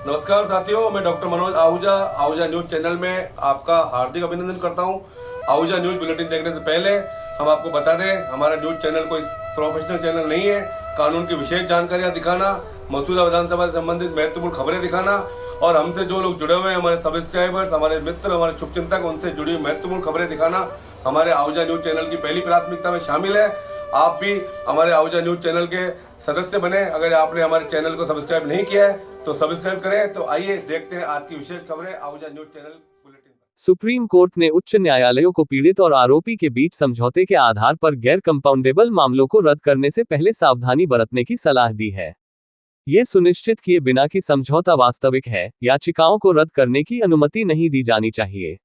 नमस्कार साथियों, मैं doctor Manoj Ahuja Ahuja news channel में आपका हार्दिक अभिनंदन करता हूं। आहूजा न्यूज बुलेटिन देखने से पहले हम आपको बता दें, हमारा न्यूज चैनल कोई प्रोफेशनल चैनल नहीं है। कानून की विशेष जानकारियां दिखाना, मौजूदा विधानसभा से संबंधित महत्वपूर्ण खबरें दिखाना और हमसे जो लोग जुड़े हुए हैं, हमारे सब्सक्राइबर्स, हमारे मित्र, हमारे शुभचिंतक, उनसे जुड़ी हुई महत्वपूर्ण खबरें दिखाना हमारे आहूजा न्यूज चैनल की पहली प्राथमिकता में शामिल है। आप भी हमारे आहूजा न्यूज चैनल के सदस्य बने। अगर आपने हमारे चैनल को सब्सक्राइब नहीं किया है तो सब्सक्राइब करें। तो आइए देखते हैं आज की विशेष खबरें Ahuja news channel bulletin. Supreme court ने उच्च न्यायालयों को पीड़ित और आरोपी के बीच समझौते के आधार पर गैर कंपाउंडेबल मामलों को रद्द करने से पहले सावधानी बरतने की सलाह दी है। ये सुनिश्चित किए बिना कि समझौता वास्तविक है, याचिकाओं को रद्द करने की अनुमति नहीं दी जानी चाहिए।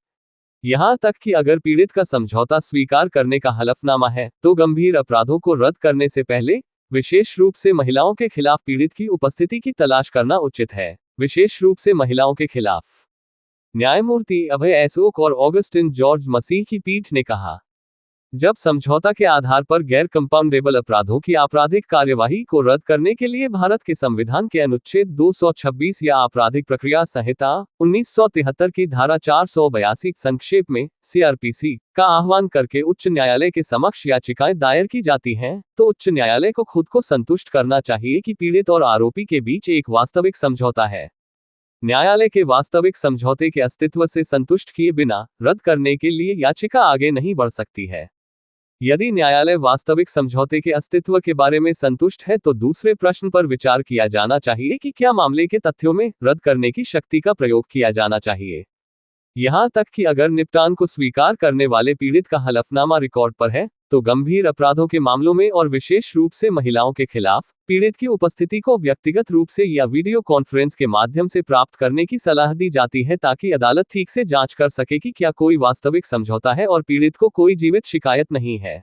यहां तक कि अगर पीड़ित का समझौता स्वीकार करने का हलफनामा है, तो गंभीर अपराधों को रद्द करने से पहले विशेष रूप से महिलाओं के खिलाफ पीड़ित की उपस्थिति की तलाश करना उचित है। विशेष रूप से महिलाओं के खिलाफ। न्यायमूर्ति अभय एसोक और ऑगस्टिन जॉर्ज मसीह की पीठ ने कहा, जब समझौता के आधार पर गैर कंपाउंडेबल अपराधों की आपराधिक कार्यवाही को रद्द करने के लिए भारत के संविधान के अनुच्छेद 226 या आपराधिक प्रक्रिया संहिता 1973 की धारा 482 संक्षेप में सीआरपीसी का आह्वान करके उच्च न्यायालय के समक्ष याचिकाएं दायर की जाती हैं, तो उच्च न्यायालय को खुद को संतुष्ट करना चाहिए कि पीड़ित और आरोपी के बीच एक वास्तविक समझौता है। न्यायालय के वास्तविक समझौते के अस्तित्व से संतुष्ट किए बिना रद्द करने के लिए याचिका आगे नहीं बढ़ सकती है। यदि न्यायालय वास्तविक समझौते के अस्तित्व के बारे में संतुष्ट है, तो दूसरे प्रश्न पर विचार किया जाना चाहिए कि क्या मामले के तथ्यों में रद्द करने की शक्ति का प्रयोग किया जाना चाहिए। यहां तक कि अगर निपटान को स्वीकार करने वाले पीड़ित का हलफनामा रिकॉर्ड पर है, तो गंभीर अपराधों के मामलों में और विशेष रूप से महिलाओं के खिलाफ पीड़ित की उपस्थिति को व्यक्तिगत रूप से या वीडियो कॉन्फ्रेंस के माध्यम से प्राप्त करने की सलाह दी जाती है, ताकि अदालत ठीक से जांच कर सके कि क्या कोई वास्तविक समझौता है और पीड़ित को कोई जीवित शिकायत नहीं है।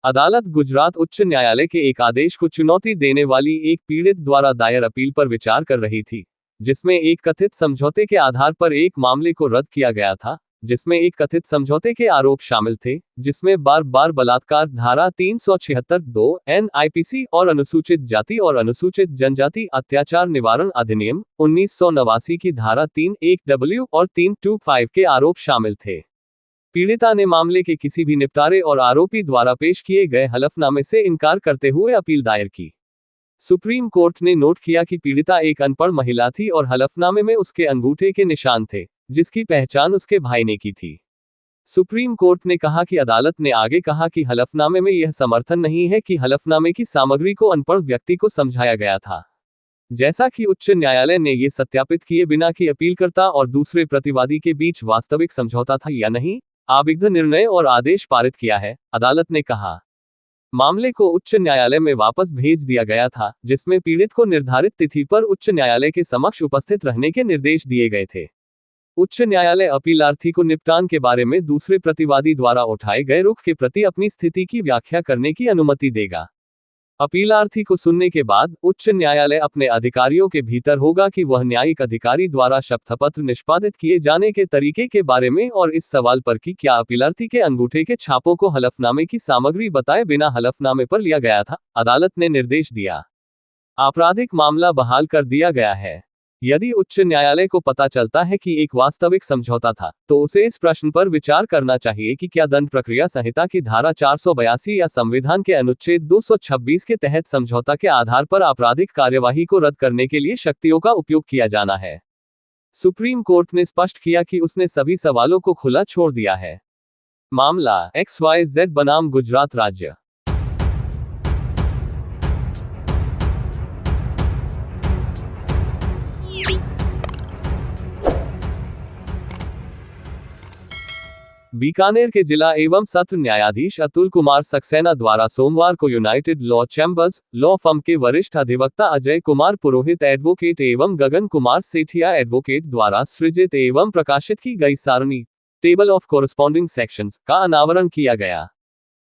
अदालत गुजरात उच्च न्यायालय के एक आदेश को चुनौती देने वाली एक पीड़ित द्वारा दायर अपील पर विचार कर रही थी, जिसमें एक कथित समझौते के आधार पर एक मामले को रद्द किया गया था, जिसमें एक कथित समझौते के आरोप शामिल थे, जिसमें बार बार बलात्कार धारा 376(2) एनआईपीसी और अनुसूचित जाति और अनुसूचित जनजाति अत्याचार निवारण अधिनियम 1989 की धारा 3(1)W और 3(2)(5) के आरोप शामिल थे। पीड़िता ने मामले के किसी भी निपटारे और आरोपी द्वारा पेश किए गए हलफनामे से इनकार करते हुए अपील दायर की। सुप्रीम कोर्ट ने नोट किया कि पीड़िता एक अनपढ़ महिला थी और हलफनामे में उसके अंगूठे के निशान थे, जिसकी पहचान उसके भाई ने की थी। सुप्रीम कोर्ट ने कहा कि अदालत ने आगे कहा कि हलफनामे में यह समर्थन नहीं है कि हलफनामे की सामग्री को अनपढ़ व्यक्ति को समझाया गया था। जैसा कि उच्च न्यायालय ने यह सत्यापित किए बिना कि अपीलकर्ता और दूसरे प्रतिवादी के बीच वास्तविक समझौता था या नहीं, आविग्ध निर्णय और आदेश पारित किया है। अदालत ने कहा, मामले को उच्च न्यायालय में वापस भेज दिया गया था, जिसमें पीड़ित को निर्धारित तिथि पर उच्च न्यायालय के समक्ष उपस्थित रहने के निर्देश दिए गए थे। उच्च न्यायालय अपीलार्थी को निपटान के बारे में दूसरे प्रतिवादी द्वारा उठाए गए रुख के प्रति अपनी स्थिति की व्याख्या करने की अनुमति देगा। अपीलार्थी को सुनने के बाद उच्च न्यायालय अपने अधिकारियों के भीतर होगा कि वह न्यायिक अधिकारी द्वारा शपथपत्र निष्पादित किए जाने के तरीके के बारे में और इस सवाल पर कि क्या अपीलार्थी के अंगूठे के छापों को हलफनामे की सामग्री बताए बिना हलफनामे पर लिया गया था, अदालत ने निर्देश दिया। आपराधिक मामला बहाल कर दिया गया है। यदि उच्च न्यायालय को पता चलता है कि एक वास्तविक समझौता था, तो उसे इस प्रश्न पर विचार करना चाहिए कि क्या दंड प्रक्रिया संहिता की धारा 482 या संविधान के अनुच्छेद 226 के तहत समझौता के आधार पर आपराधिक कार्यवाही को रद्द करने के लिए शक्तियों का उपयोग किया जाना है। सुप्रीम कोर्ट ने स्पष्ट किया कि उसने सभी सवालों को खुला छोड़ दिया है। मामला XYZ बनाम गुजरात राज्य। बीकानेर के जिला एवं सत्र न्यायाधीश अतुल कुमार सक्सेना द्वारा सोमवार को United law chambers law firm के वरिष्ठ अधिवक्ता अजय कुमार पुरोहित एडवोकेट एवं गगन कुमार सेठिया एडवोकेट द्वारा सृजित एवं प्रकाशित की गई सारणी टेबल ऑफ कोरस्पॉन्डिंग सेक्शंस का अनावरण किया गया।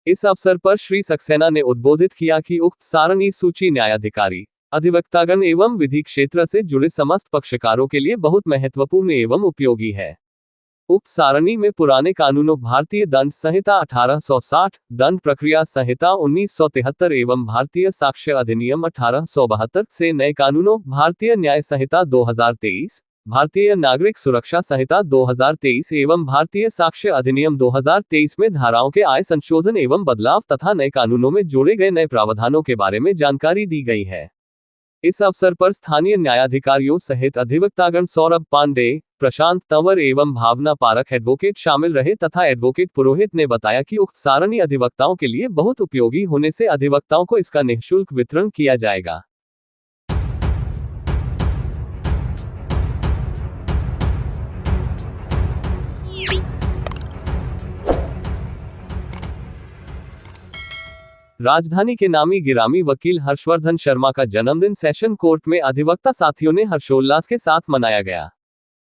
इस अवसर पर श्री सक्सेना ने उद्बोधित किया कि उक्त सारणी सूची न्यायाधिकारी, अधिवक्तागण एवं विधि क्षेत्र से जुड़े समस्त पक्षकारों के लिए बहुत महत्वपूर्ण एवं उपयोगी है। उक्त सारणी में पुराने कानूनों भारतीय दंड संहिता 1860, दंड प्रक्रिया संहिता 1973 एवं भारतीय साक्ष्य अधिनियम 1872 से नए कानूनों भारतीय न्याय संहिता 2023, भारतीय नागरिक सुरक्षा संहिता 2023 एवं भारतीय साक्ष्य अधिनियम 2023 में धाराओं के आए संशोधन एवं बदलाव तथा नए कानूनों में जोड़े गए नए प्रावधानों के बारे में जानकारी दी गई है। इस अवसर पर स्थानीय न्यायाधिकारियों सहित अधिवक्तागण सौरभ पांडे, प्रशांत तंवर एवं भावना पारख एडवोकेट शामिल रहे तथा एडवोकेट पुरोहित ने बताया कि उक्त सारणी अधिवक्ताओं के लिए बहुत उपयोगी होने से अधिवक्ताओं को इसका निःशुल्क वितरण किया जाएगा। राजधानी के नामी गिरामी वकील हर्षवर्धन शर्मा का जन्मदिन सेशन कोर्ट में अधिवक्ता साथियों ने हर्षोल्लास के साथ मनाया गया।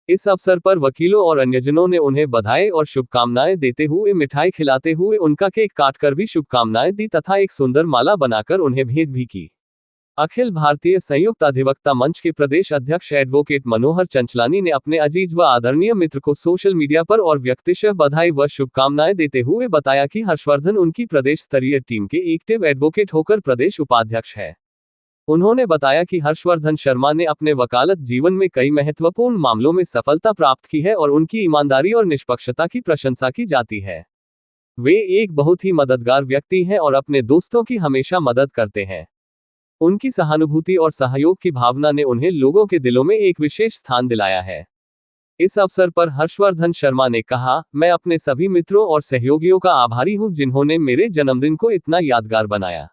इस अवसर पर वकीलों और अन्यजनों ने उन्हें बधाई और शुभकामनाएं देते हुए मिठाई खिलाते हुए उनका केक काटकर भी शुभकामनाएं दी तथा एक सुंदर माला बनाकर उन्हें भेंट भी की। अखिल भारतीय संयुक्त अधिवक्ता मंच के प्रदेश अध्यक्ष एडवोकेट मनोहर चंचलानी ने अपने अजीज व आदरणीय मित्र को सोशल मीडिया पर और व्यक्तिशः बधाई व शुभकामनाएं देते हुए बताया कि हर्षवर्धन उनकी प्रदेश स्तरीय टीम के एक्टिव एडवोकेट होकर प्रदेश उपाध्यक्ष है। उन्होंने बताया कि हर्षवर्धन शर्मा ने अपने वकालत जीवन में कई महत्वपूर्ण मामलों में सफलता प्राप्त की है और उनकी ईमानदारी और निष्पक्षता की प्रशंसा की जाती है। वे एक बहुत ही मददगार व्यक्ति हैं और अपने दोस्तों की हमेशा मदद करते हैं। उनकी सहानुभूति और सहयोग की भावना ने उन्हें लोगों के दिलों में एक विशेष स्थान दिलाया है। इस अवसर पर हर्षवर्धन शर्मा ने कहा, मैं अपने सभी मित्रों और सहयोगियों का आभारी हूं जिन्होंने मेरे जन्मदिन को इतना यादगार बनाया।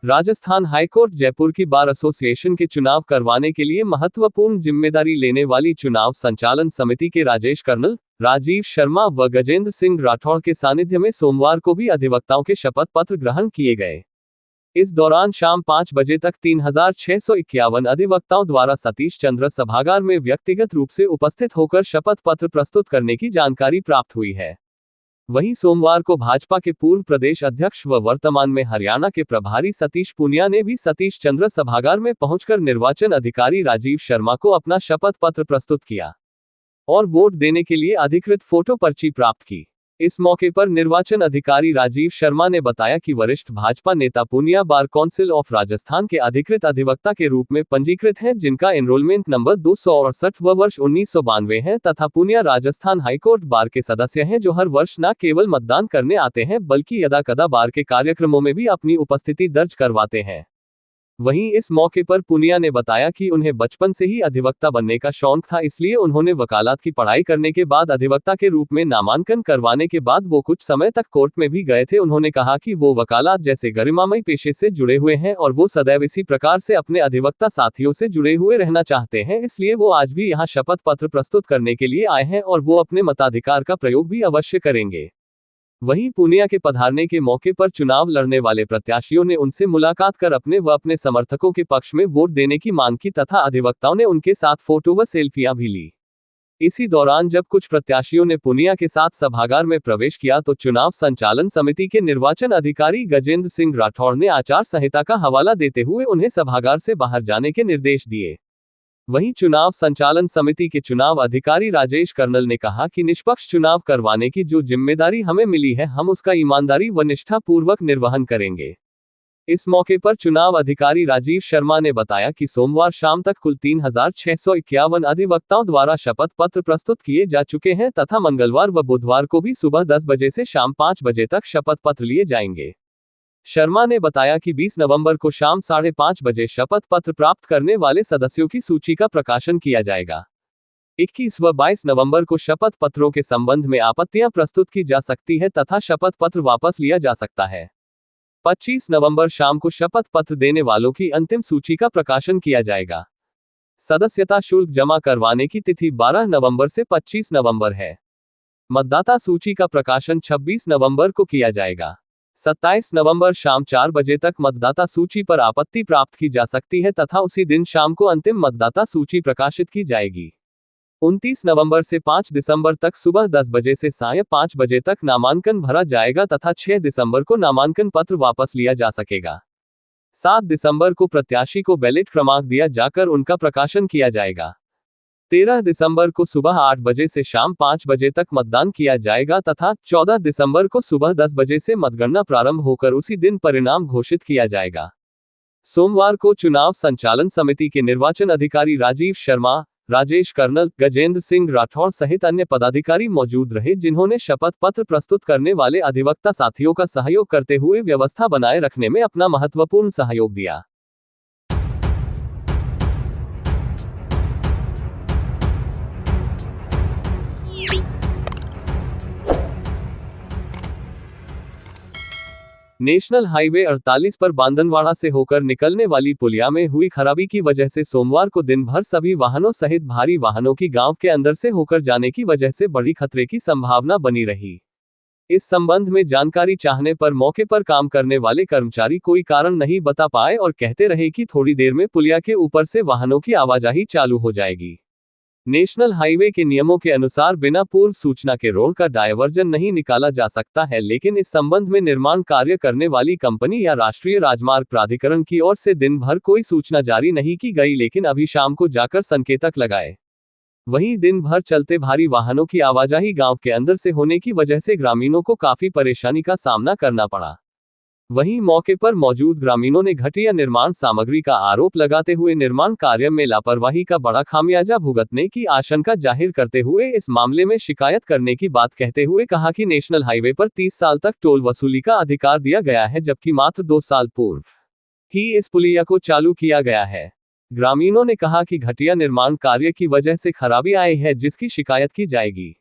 राजस्थान हाईकोर्ट जयपुर की बार एसोसिएशन के चुनाव करवाने के लिए महत्वपूर्ण जिम्मेदारी लेने वाली चुनाव संचालन समिति के राजेश कर्नल, राजीव शर्मा व गजेंद्र सिंह राठौड़ के सानिध्य में सोमवार को भी अधिवक्ताओं के शपथ पत्र ग्रहण किए गए। इस दौरान शाम 5 बजे तक 3651 अधिवक्ताओं द्वारा सतीश चंद्र सभागार में व्यक्तिगत रूप से उपस्थित होकर शपथ पत्र प्रस्तुत करने की जानकारी प्राप्त हुई है। वहीं सोमवार को भाजपा के पूर्व प्रदेश अध्यक्ष व वर्तमान में हरियाणा के प्रभारी सतीश पूनिया ने भी सतीश चंद्र सभागार में पहुंचकर निर्वाचन अधिकारी राजीव शर्मा को अपना शपथ पत्र प्रस्तुत किया और वोट देने के लिए अधिकृत फोटो पर्ची प्राप्त की। इस मौके पर निर्वाचन अधिकारी राजीव शर्मा ने बताया कि वरिष्ठ भाजपा नेता Poonia bar council of Rajasthan के अधिकृत अधिवक्ता के रूप में पंजीकृत हैं, जिनका एनरोलमेंट नंबर 268 व वर्ष 1992 है तथा पूनिया राजस्थान हाईकोर्ट बार के सदस्य हैं जो हर वर्ष न केवल मतदान करने आते हैं बल्कि यदा कदा बार के कार्यक्रमों में भी अपनी उपस्थिति दर्ज करवाते हैं। वहीं इस मौके पर पूनिया ने बताया कि उन्हें बचपन से ही अधिवक्ता बनने का शौक था, इसलिए उन्होंने वकालत की पढ़ाई करने के बाद अधिवक्ता के रूप में नामांकन करवाने के बाद वो कुछ समय तक कोर्ट में भी गए थे। उन्होंने कहा कि वो वकालत जैसे गरिमामय पेशे से जुड़े हुए हैं और वो सदैव इसी प्रकार से अपने अधिवक्ता साथियों से जुड़े हुए रहना चाहते हैं, इसलिए वो आज भी यहाँ शपथ पत्र प्रस्तुत करने के लिए आए हैं और वो अपने मताधिकार का प्रयोग भी अवश्य करेंगे। वहीं पूनिया के पधारने के मौके पर चुनाव लड़ने वाले प्रत्याशियों ने उनसे मुलाकात कर अपने व अपने समर्थकों के पक्ष में वोट देने की मांग की तथा अधिवक्ताओं ने उनके साथ फोटो व सेल्फियां भी ली। इसी दौरान जब कुछ प्रत्याशियों ने पूनिया के साथ सभागार में प्रवेश किया तो चुनाव संचालन समिति के निर्वाचन अधिकारी गजेंद्र सिंह राठौड़ ने आचार संहिता का हवाला देते हुए उन्हें सभागार से बाहर जाने के निर्देश दिए। वहीं चुनाव संचालन समिति के चुनाव अधिकारी राजेश कर्नल ने कहा कि निष्पक्ष चुनाव करवाने की जो जिम्मेदारी हमें मिली है हम उसका ईमानदारी व निष्ठा पूर्वक निर्वहन करेंगे। इस मौके पर चुनाव अधिकारी राजीव शर्मा ने बताया कि सोमवार शाम तक कुल 3651 अधिवक्ताओं द्वारा शपथ पत्र प्रस्तुत किए जा चुके हैं तथा मंगलवार व बुधवार को भी सुबह 10 बजे से शाम 5 बजे तक शपथ पत्र लिए जाएंगे। शर्मा ने बताया कि 20 नवंबर को शाम 5:30 बजे शपथ पत्र प्राप्त करने वाले सदस्यों की सूची का प्रकाशन किया जाएगा। 21 व 22 नवंबर को शपथ पत्रों के संबंध में आपत्तियां प्रस्तुत की जा सकती है तथा शपथ पत्र वापस लिया जा सकता है। 25 नवंबर शाम को शपथ पत्र देने वालों की अंतिम सूची का प्रकाशन किया जाएगा। सदस्यता शुल्क जमा करवाने की तिथि 12 नवंबर से 25 नवंबर है। मतदाता सूची का प्रकाशन 26 नवंबर को किया जाएगा। 27 नवंबर शाम 4 बजे तक मतदाता सूची पर आपत्ति प्राप्त की जा सकती है तथा उसी दिन शाम को अंतिम मतदाता सूची प्रकाशित की जाएगी। 29 नवंबर से 5 दिसंबर तक सुबह 10 बजे से सायं 5 बजे तक नामांकन भरा जाएगा तथा 6 दिसंबर को नामांकन पत्र वापस लिया जा सकेगा। 7 दिसंबर को प्रत्याशी को बैलेट क्रमांक दिया जाकर उनका प्रकाशन किया जाएगा। 13 दिसंबर को सुबह 8 बजे से शाम 5 बजे तक मतदान किया जाएगा तथा 14 दिसंबर को सुबह 10 बजे से मतगणना प्रारंभ होकर उसी दिन परिणाम घोषित किया जाएगा। सोमवार को चुनाव संचालन समिति के निर्वाचन अधिकारी राजीव शर्मा, राजेश कर्नल, गजेंद्र सिंह राठौड़ सहित अन्य पदाधिकारी मौजूद रहे, जिन्होंने शपथ पत्र प्रस्तुत करने वाले अधिवक्ता साथियों का सहयोग करते हुए व्यवस्था बनाए रखने में अपना महत्वपूर्ण सहयोग दिया। नेशनल हाईवे 48 पर बांदनवाड़ा से होकर निकलने वाली पुलिया में हुई खराबी की वजह से सोमवार को दिन भर सभी वाहनों सहित भारी वाहनों की गांव के अंदर से होकर जाने की वजह से बड़ी खतरे की संभावना बनी रही। इस संबंध में जानकारी चाहने पर मौके पर काम करने वाले कर्मचारी कोई कारण नहीं बता पाए और कहते रहे कि थोड़ी देर में पुलिया के ऊपर से वाहनों की आवाजाही चालू हो जाएगी। नेशनल हाईवे के नियमों के अनुसार बिना पूर्व सूचना के रोड का डायवर्जन नहीं निकाला जा सकता है, लेकिन इस संबंध में निर्माण कार्य करने वाली कंपनी या राष्ट्रीय राजमार्ग प्राधिकरण की ओर से दिन भर कोई सूचना जारी नहीं की गई, लेकिन अभी शाम को जाकर संकेतक लगाए। वहीं दिन भर चलते भारी वाहनों की आवाजाही गांव के अंदर से होने की वजह से ग्रामीणों को काफी परेशानी का सामना करना पड़ा। वहीं मौके पर मौजूद ग्रामीणों ने घटिया निर्माण सामग्री का आरोप लगाते हुए निर्माण कार्य में लापरवाही का बड़ा खामियाजा भुगतने की आशंका जाहिर करते हुए इस मामले में शिकायत करने की बात कहते हुए कहा कि नेशनल हाईवे पर 30 साल तक टोल वसूली का अधिकार दिया गया है, जबकि मात्र 2 साल पूर्व ही इस पुलिया को चालू किया गया है। ग्रामीणों ने कहा कि घटिया निर्माण कार्य की वजह से खराबी आई है, जिसकी शिकायत की जाएगी।